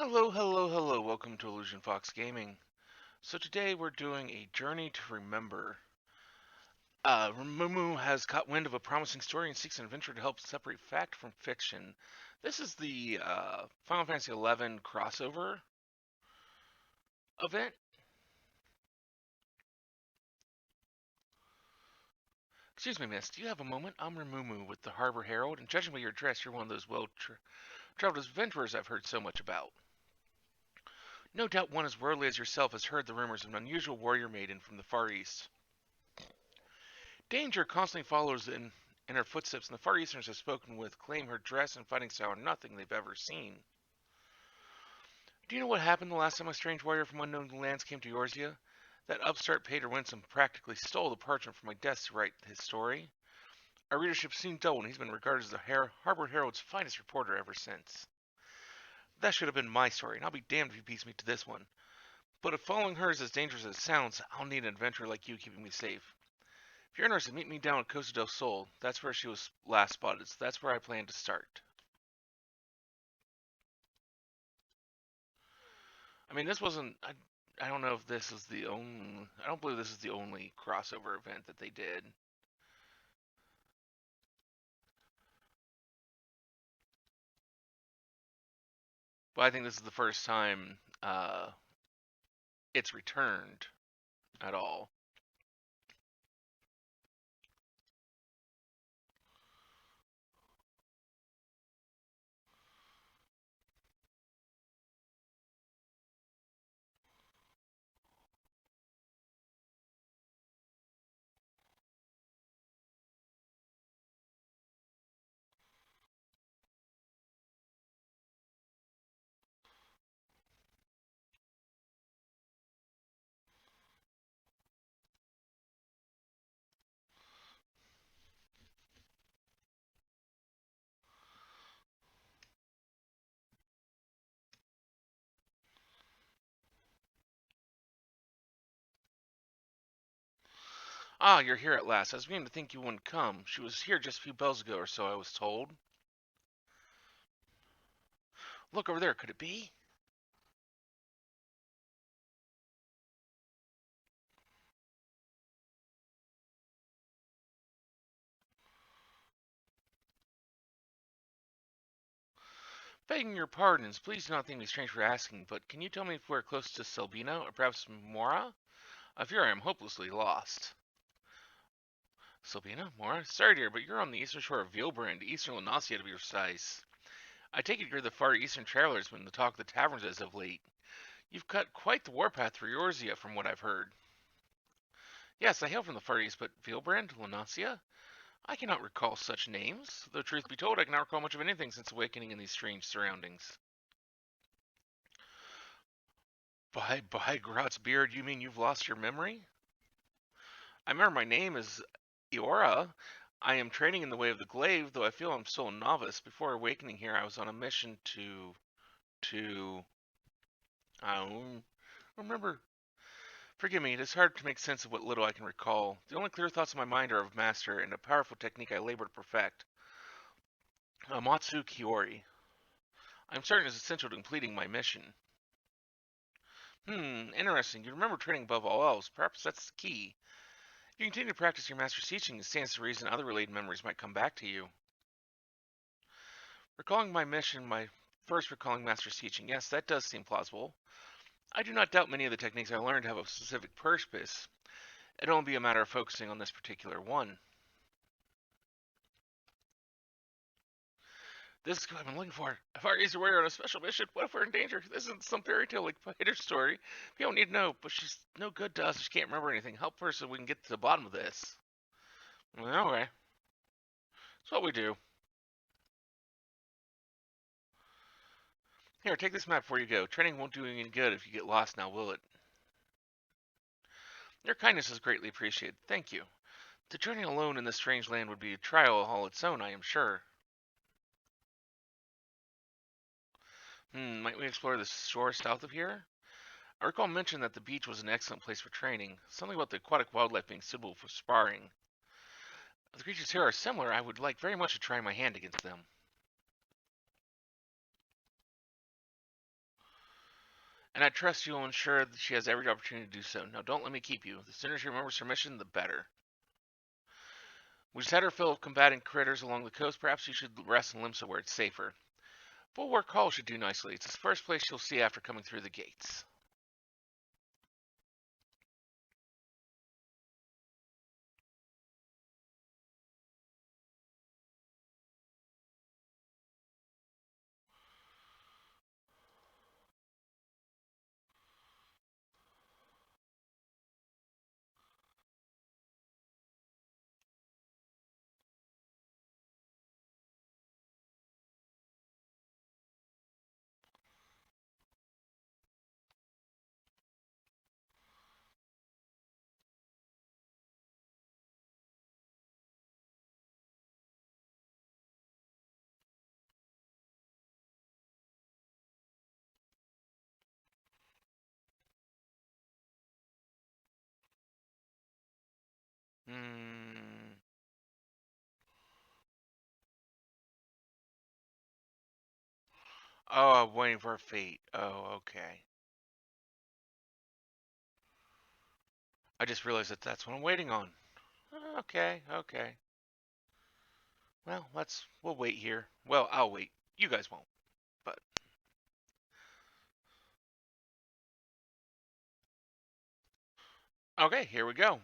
Hello, hello, hello. Welcome to Illusion Fox Gaming. So today we're doing a journey to remember. Mumu has caught wind of a promising story and seeks an adventure to help separate fact from fiction. This is the Final Fantasy XI crossover event. Excuse me, miss. Do you have a moment? I'm Mumu with the Harbor Herald, and judging by your dress, you're one of those well-traveled adventurers I've heard so much about. No doubt one as worldly as yourself has heard the rumors of an unusual warrior maiden from the Far East. Danger constantly follows in her footsteps, and the Far Easterners have spoken with claim her dress and fighting style are nothing they've ever seen. Do you know what happened the last time a strange warrior from unknown lands came to Eorzea? That upstart Pater Winsome practically stole the parchment from my desk to write his story. Our readership soon doubled, and he's been regarded as the Harbor Herald's finest reporter ever since. That should have been my story, and I'll be damned if he beats me to this one. But if following her is as dangerous as it sounds, I'll need an adventurer like you keeping me safe. If you're interested, meet me down at Costa del Sol. That's where she was last spotted, so that's where I plan to start. I mean, this wasn't. I don't know if this is the only. I don't believe this is the only crossover event that they did. But I think this is the first time it's returned at all. Ah, you're here at last. I was beginning to think you wouldn't come. She was here just a few bells ago or so, I was told. Look over there. Could it be? Begging your pardons, please do not think me strange for asking, but can you tell me if we're close to Selbina or perhaps Mora? I fear I am hopelessly lost. Sabina, Mora, sorry dear, but you're on the eastern shore of Vilbrand, eastern Lunacia to be precise. I take it you're the far eastern travelers when the talk of the taverns as of late. You've cut quite the warpath through Eorzea from what I've heard. Yes, I hail from the far east, but Vilbrand, Lunacia? I cannot recall such names. Though truth be told, I cannot recall much of anything since awakening in these strange surroundings. By Grot's beard, you mean you've lost your memory? I remember my name is Eora. I am training in the way of the glaive, though I feel I'm still a novice. Before awakening here, I was on a mission to I don't remember. Forgive me, it is hard to make sense of what little I can recall. The only clear thoughts in my mind are of master and a powerful technique I labor to perfect. Amatsu Kiori. I'm certain it is essential to completing my mission. Interesting. You remember training above all else. Perhaps that's the key. If you continue to practice your master's teaching, it stands to reason other related memories might come back to you. Recalling my mission, my first recalling master's teaching. Yes, that does seem plausible. I do not doubt many of the techniques I learned have a specific purpose. It'll only be a matter of focusing on this particular one. This is what I've been looking for. If our Easter warrior on a special mission, what if we're in danger? This isn't some fairy tale like Peter's story. We don't need to know, but she's no good to us. She can't remember anything. Help her so we can get to the bottom of this. Well, okay. That's what we do. Here, take this map before you go. Training won't do you any good if you get lost now, will it? Your kindness is greatly appreciated. Thank you. The journey alone in this strange land would be a trial all its own, I am sure. Might we explore the shore south of here? I recall mentioning that the beach was an excellent place for training. Something about the aquatic wildlife being suitable for sparring. If the creatures here are similar, I would like very much to try my hand against them. And I trust you will ensure that she has every opportunity to do so. Now, don't let me keep you. The sooner she remembers her mission, the better. We just had her fill of combating critters along the coast. Perhaps you should rest in Limsa where it's safer. Bulwark Hall should do nicely. It's the first place she'll see after coming through the gates. Hmm. Oh, I'm waiting for her fate. Oh, okay. I just realized that that's what I'm waiting on. Okay, okay. Well, we'll wait here. Well, I'll wait. You guys won't. But okay, here we go.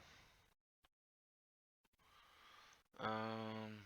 Um,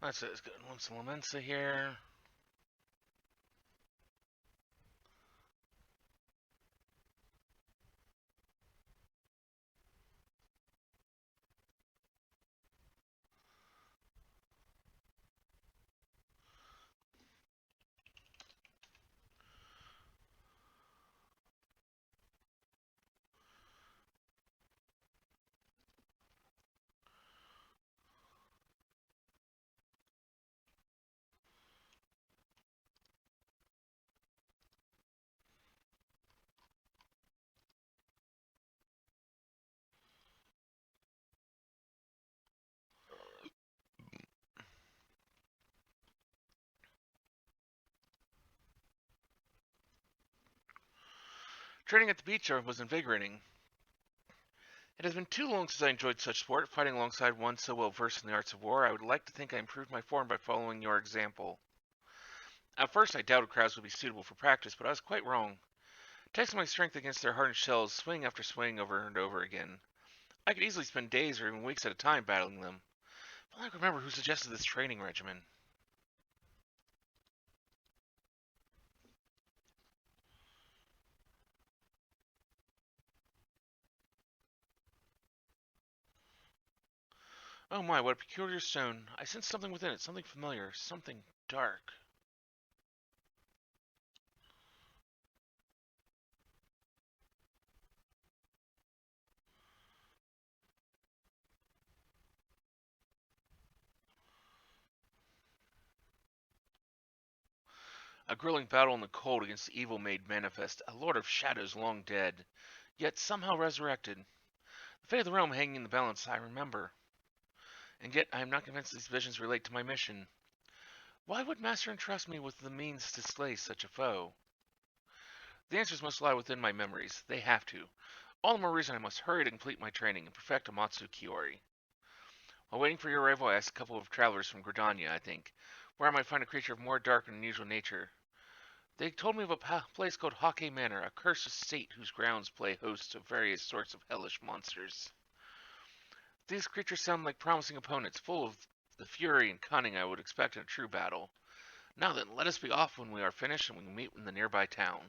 that's it. It's good. Once Lamensa here. Training at the beach was invigorating. It has been too long since I enjoyed such sport. Fighting alongside one so well versed in the arts of war, I would like to think I improved my form by following your example. At first, I doubted crowds would be suitable for practice, but I was quite wrong. Testing my strength against their hardened shells, swing after swing over and over again. I could easily spend days or even weeks at a time battling them. But I can remember who suggested this training regimen. Oh my, what a peculiar stone. I sense something within it, something familiar, something dark. A grueling battle in the cold against the evil made manifest, a lord of shadows long dead, yet somehow resurrected. The fate of the realm hanging in the balance, I remember. And yet I am not convinced these visions relate to my mission. Why would Master entrust me with the means to slay such a foe? The answers must lie within my memories. They have to. All the more reason I must hurry to complete my training and perfect Amatsu Kiori. While waiting for your arrival, I asked a couple of travelers from Gridania, I think, where I might find a creature of more dark and unusual nature. They told me of a place called Hake Manor, a cursed estate whose grounds play host to various sorts of hellish monsters. These creatures sound like promising opponents, full of the fury and cunning I would expect in a true battle. Now then, let us be off when we are finished and we can meet in the nearby town.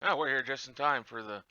Oh, we're here just in time for the...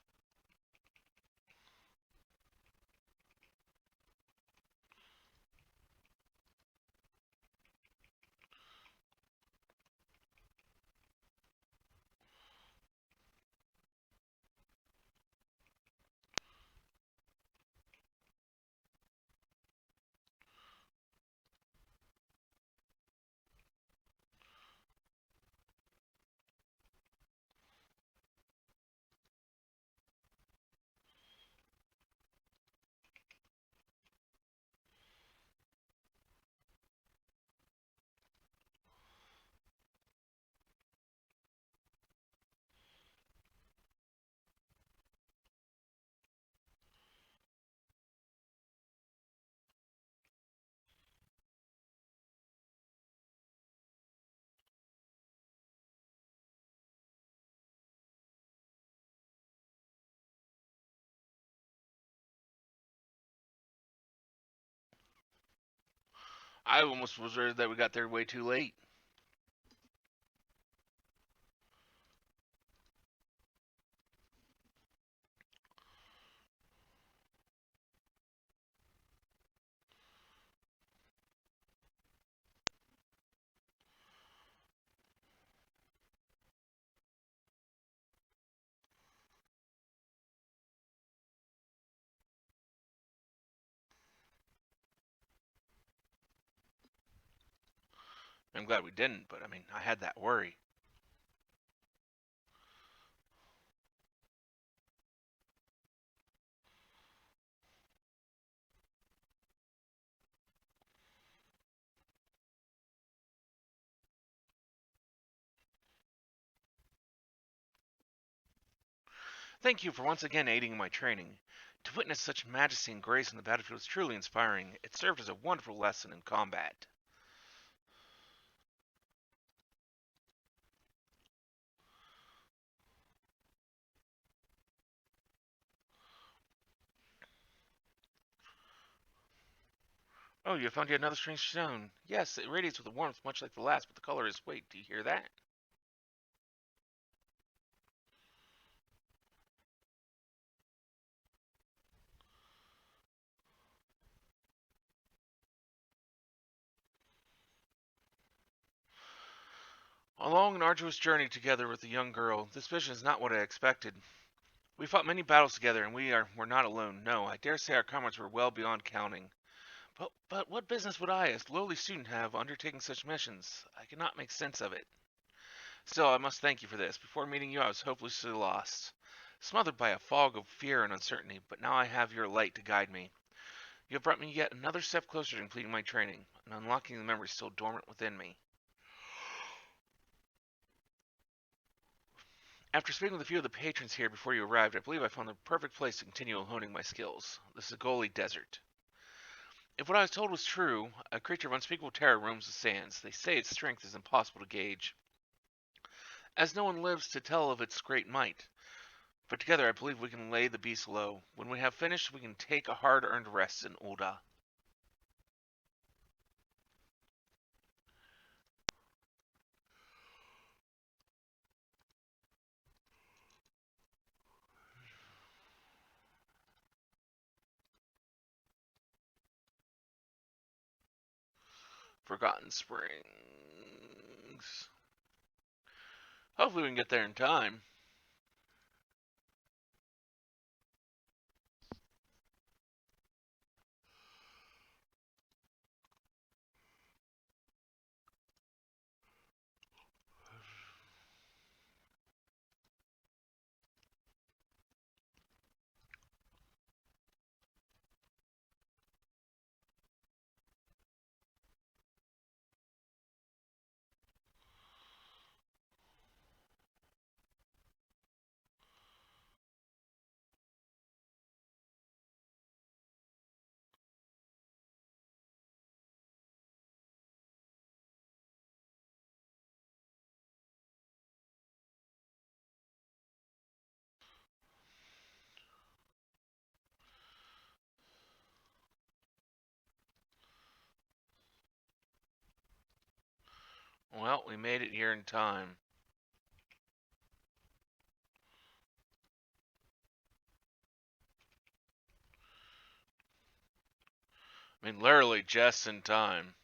I almost was worried that we got there way too late. I'm glad we didn't, but I mean, I had that worry. Thank you for once again aiding in my training. To witness such majesty and grace in the battlefield is truly inspiring. It served as a wonderful lesson in combat. Oh, you found yet another strange stone. Yes, it radiates with a warmth much like the last, but the color is... Wait, do you hear that? A long and arduous journey together with the young girl. This vision is not what I expected. We fought many battles together, and we're not alone. No, I dare say our comrades were well beyond counting. But what business would I, as lowly student, have undertaking such missions? I cannot make sense of it. Still, I must thank you for this. Before meeting you, I was hopelessly lost, smothered by a fog of fear and uncertainty, but now I have your light to guide me. You have brought me yet another step closer to completing my training, and unlocking the memories still dormant within me. After speaking with a few of the patrons here before you arrived, I believe I found the perfect place to continue honing my skills, the Segoli Desert. If what I was told was true, a creature of unspeakable terror roams the sands. They say its strength is impossible to gauge, as no one lives to tell of its great might. But together I believe we can lay the beast low. When we have finished, we can take a hard-earned rest in Ulda. Forgotten Springs. Hopefully we can get there in time. Well, we made it here in time. I mean, literally just in time.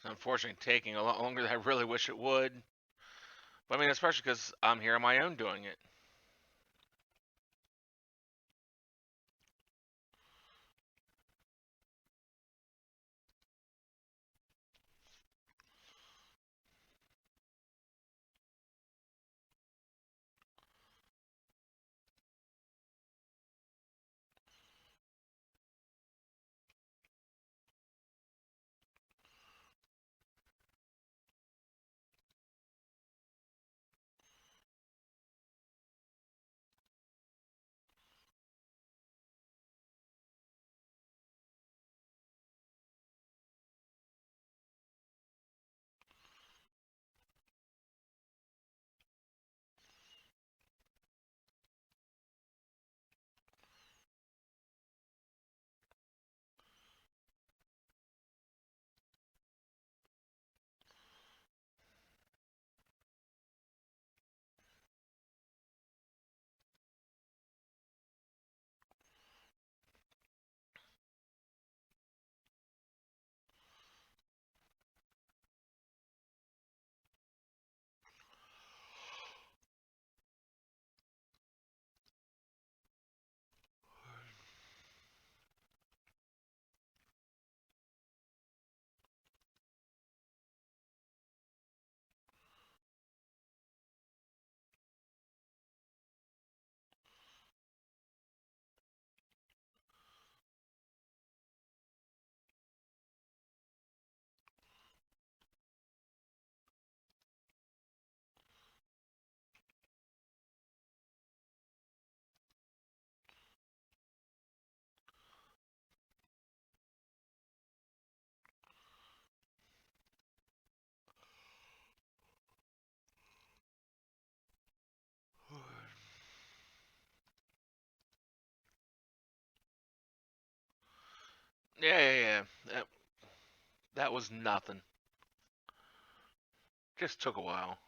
Unfortunately, taking a lot longer than I really wish it would. But I mean, especially because I'm here on my own doing it. Yeah. That was nothing. Just took a while.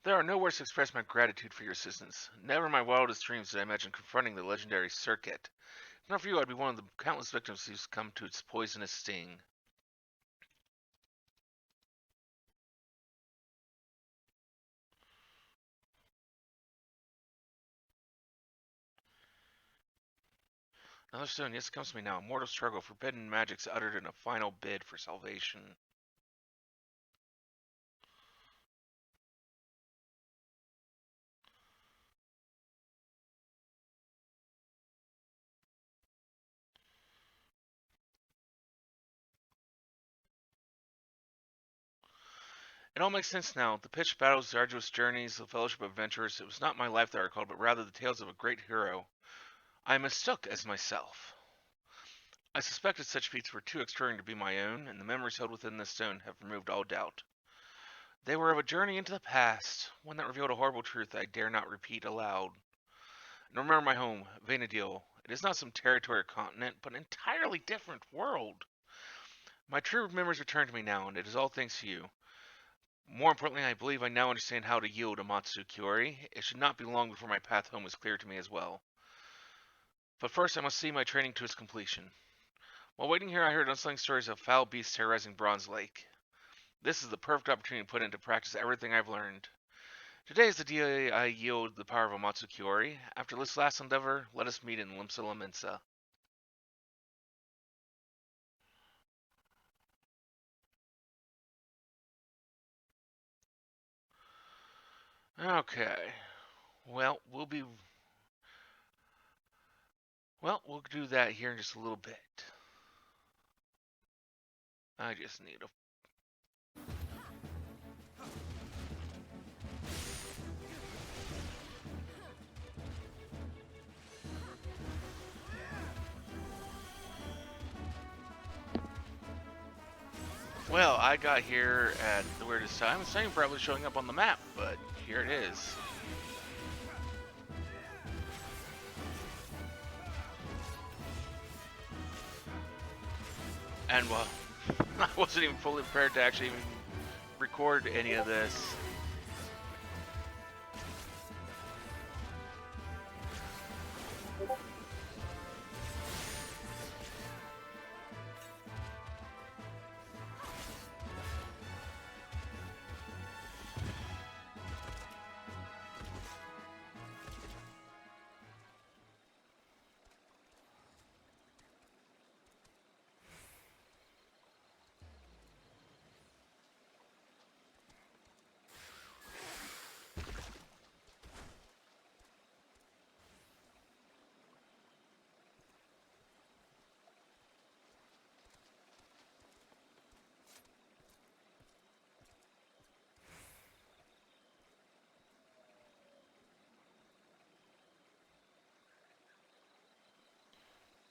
There are no words to express my gratitude for your assistance. Never in my wildest dreams did I imagine confronting the legendary circuit. If not for you, I'd be one of the countless victims who succumbed to its poisonous sting. Another stone, yes, it comes to me now. A mortal struggle, forbidden magics uttered in a final bid for salvation. It all makes sense now. The pitched battles, the arduous journeys, the fellowship of adventurers, it was not my life that I recalled, but rather the tales of a great hero I mistook as myself. I suspected such feats were too extraordinary to be my own, and the memories held within this stone have removed all doubt. They were of a journey into the past, one that revealed a horrible truth I dare not repeat aloud. And remember my home, Vanadil. It is not some territory or continent, but an entirely different world. My true memories return to me now, and it is all thanks to you. More importantly, I believe I now understand how to yield a Matsukiori. It should not be long before my path home is clear to me as well. But first, I must see my training to its completion. While waiting here, I heard unsettling stories of foul beasts terrorizing Bronze Lake. This is the perfect opportunity to put into practice everything I've learned. Today is the day I yield the power of a Matsukiori. After this last endeavor, let us meet in Limsa Lamensa. Okay. Well, we'll do that here in just a little bit. I just need a. Well, I got here at the weirdest time. It's not even probably showing up on the map, but here it is. And well, I wasn't even fully prepared to actually even record any of this.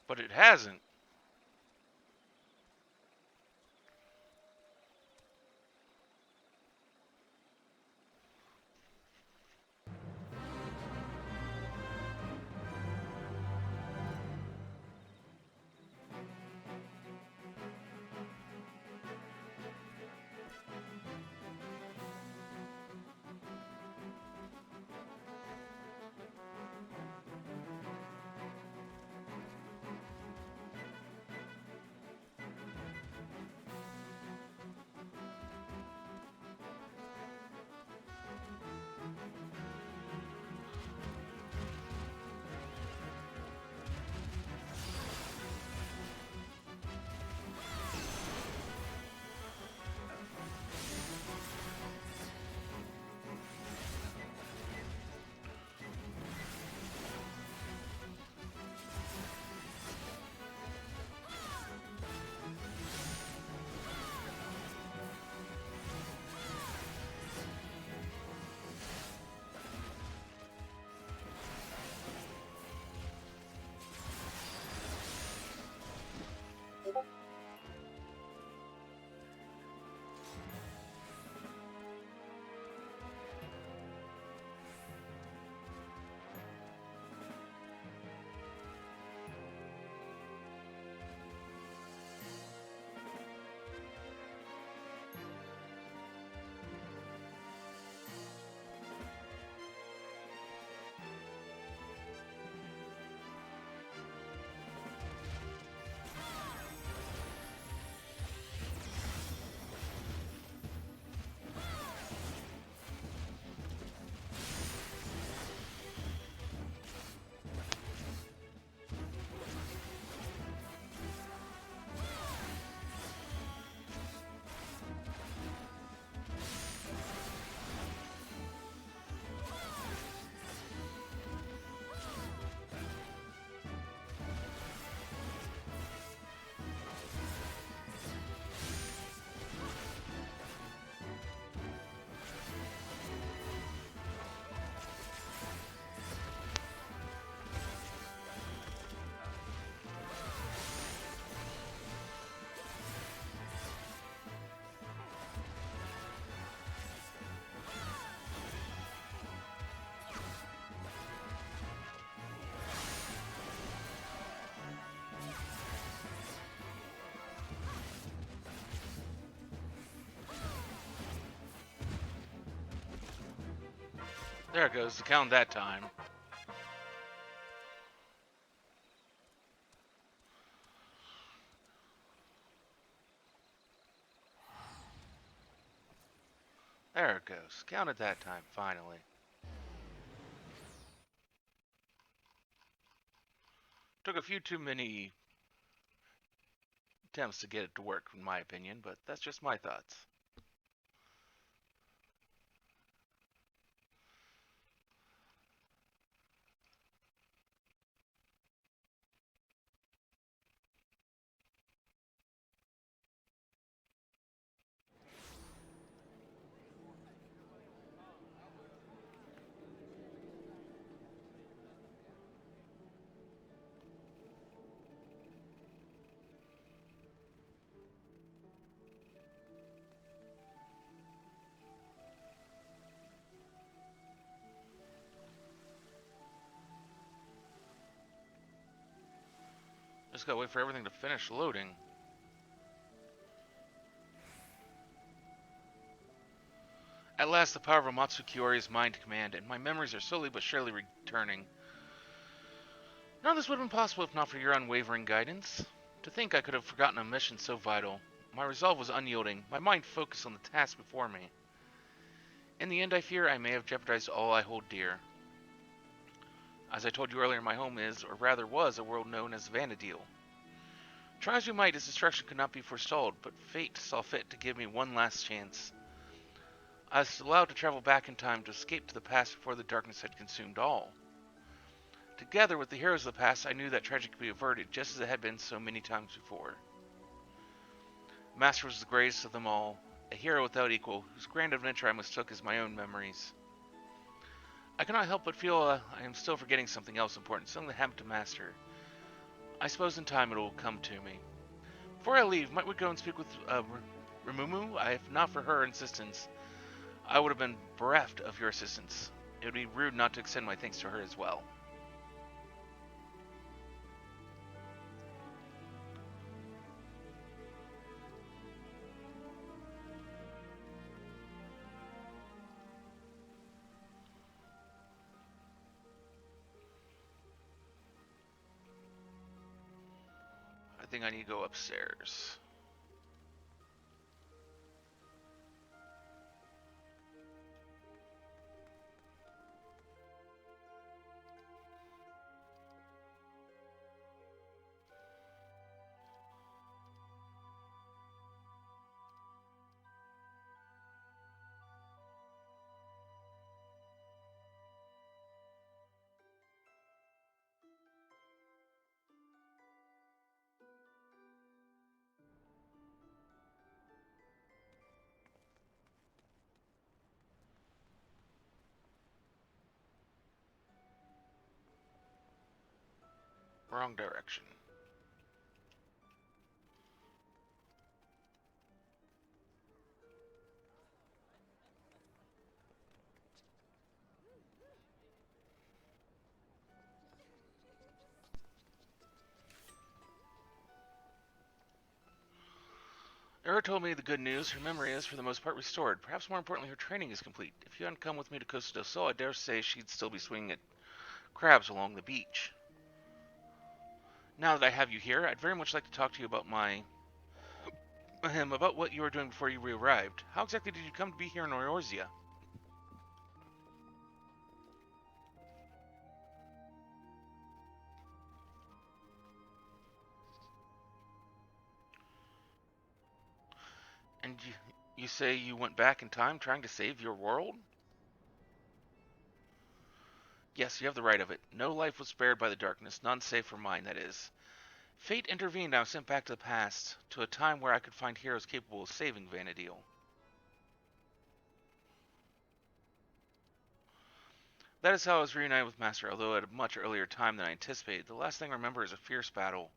But it hasn't. There it goes. The count that time. There it goes. Counted that time, finally. Took a few too many attempts to get it to work, in my opinion, but that's just my thoughts. just gotta wait for everything to finish loading. At last, the power of Amatsukiori is mine to command, and my memories are slowly but surely returning. None of this would have been possible if not for your unwavering guidance. To think I could have forgotten a mission so vital. My resolve was unyielding, my mind focused on the task before me. In the end, I fear I may have jeopardized all I hold dear. As I told you earlier, my home is, or rather was, a world known as Vanadil. Try as we might, its destruction could not be forestalled, but fate saw fit to give me one last chance. I was allowed to travel back in time to escape to the past before the darkness had consumed all. Together with the heroes of the past, I knew that tragedy could be averted just as it had been so many times before. Master was the greatest of them all, a hero without equal, whose grand adventure I mistook as my own memories. I cannot help but feel I am still forgetting something else important, something that happened to Master. I suppose in time it will come to me. Before I leave, might we go and speak with Rimumu? If not for her insistence, I would have been bereft of your assistance. It would be rude not to extend my thanks to her as well. I think I need to go upstairs. Wrong direction. Era told me the good news. Her memory is, for the most part, restored. Perhaps more importantly, her training is complete. If you hadn't come with me to Costa del Sol, I dare say she'd still be swinging at crabs along the beach. Now that I have you here, I'd very much like to talk to you about about what you were doing before you re-arrived. How exactly did you come to be here in Eorzea? And you say you went back in time trying to save your world? Yes, you have the right of it. No life was spared by the darkness, none save for mine, that is. Fate intervened. I was sent back to the past, to a time where I could find heroes capable of saving Vanadil. That is how I was reunited with Master, although at a much earlier time than I anticipated. The last thing I remember is a fierce battle.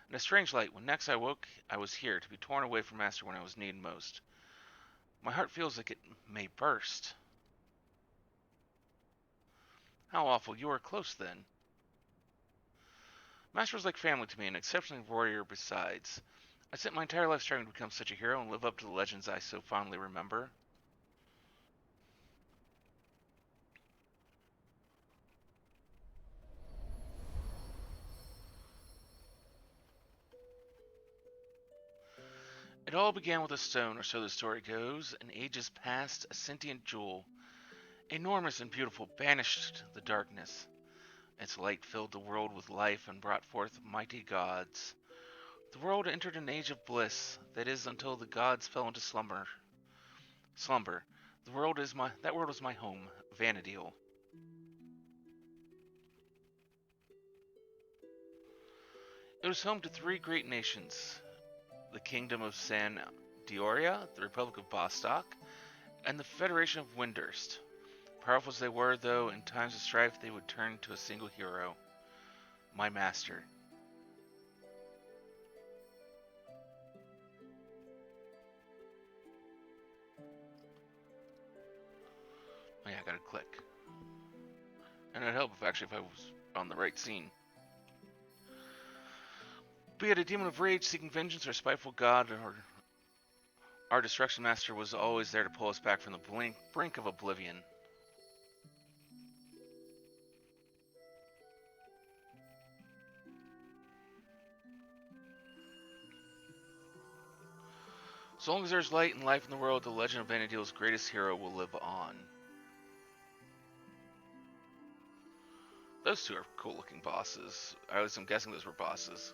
In a strange light, when next I woke, I was here, to be torn away from Master when I was needed most. My heart feels like it may burst. How awful. You are close, then. Master was like family to me, an exceptional warrior besides. I spent my entire life striving to become such a hero and live up to the legends I so fondly remember. It all began with a stone, or so the story goes. In ages past, a sentient jewel, enormous and beautiful, banished the darkness. Its light filled the world with life and brought forth mighty gods. The world entered an age of bliss, that is, until the gods fell into slumber. Slumber. That world was my home, Vanadil. It was home to three great nations: the Kingdom of San Dioria, the Republic of Bostock, and the Federation of Windurst. Powerful as they were, though, in times of strife they would turn to a single hero, my master. Oh yeah, I gotta click. And it'd help if I was on the right scene. Be it a demon of rage seeking vengeance or spiteful god, or our destruction master was always there to pull us back from the brink of oblivion. So long as there's light and life in the world, the legend of Vana'diel's greatest hero will live on. Those two are cool-looking bosses. I'm guessing those were bosses.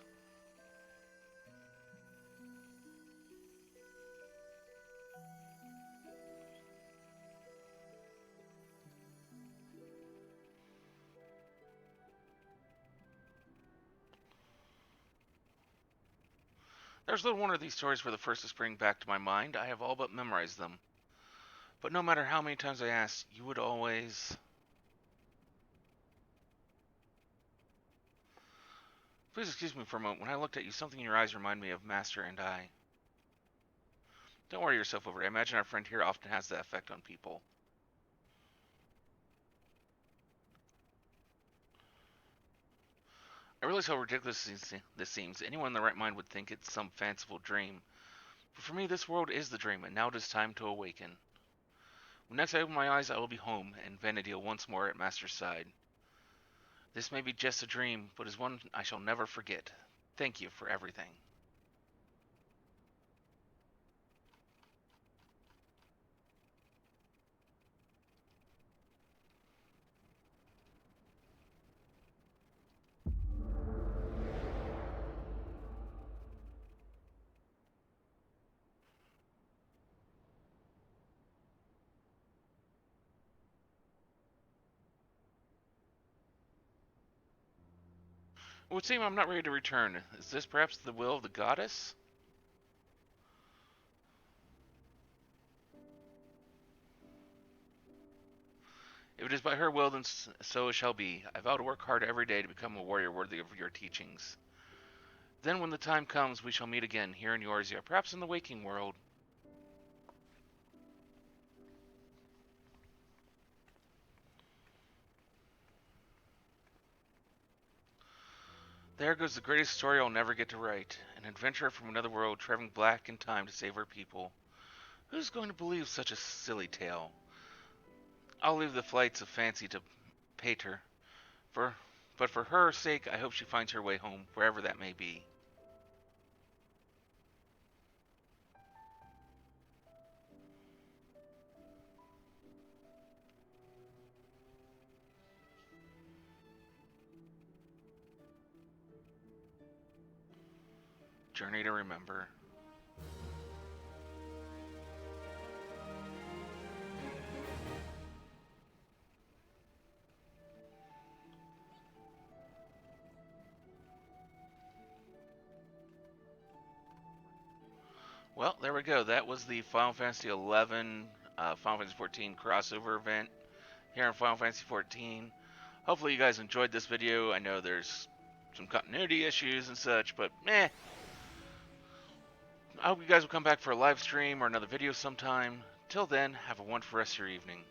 There's little wonder these stories were the first to spring back to my mind. I have all but memorized them. But no matter how many times I asked, you would always... Please excuse me for a moment. When I looked at you, something in your eyes reminded me of Master and I. Don't worry yourself over it. I imagine our friend here often has that effect on people. I realize how ridiculous this seems. Anyone in their right mind would think it's some fanciful dream. But for me, this world is the dream, and now it is time to awaken. When next I open my eyes, I will be home, and Vana'diel once more at Master's side. This may be just a dream, but is one I shall never forget. Thank you for everything. It would seem I'm not ready to return. Is this perhaps the will of the goddess? If it is by her will, then so it shall be. I vow to work hard every day to become a warrior worthy of your teachings. Then when the time comes, we shall meet again, here in Eorzea, perhaps in the waking world. There goes the greatest story I'll never get to write. An adventurer from another world traveling back in time to save her people. Who's going to believe such a silly tale? I'll leave the flights of fancy to Pater. But for her sake, I hope she finds her way home, wherever that may be. Journey to Remember. Well, there we go. That was the Final Fantasy 11, Final Fantasy 14 crossover event here in Final Fantasy 14. Hopefully you guys enjoyed this video. I know there's some continuity issues and such, but meh. I hope you guys will come back for a live stream or another video sometime. Till then, have a wonderful rest of your evening.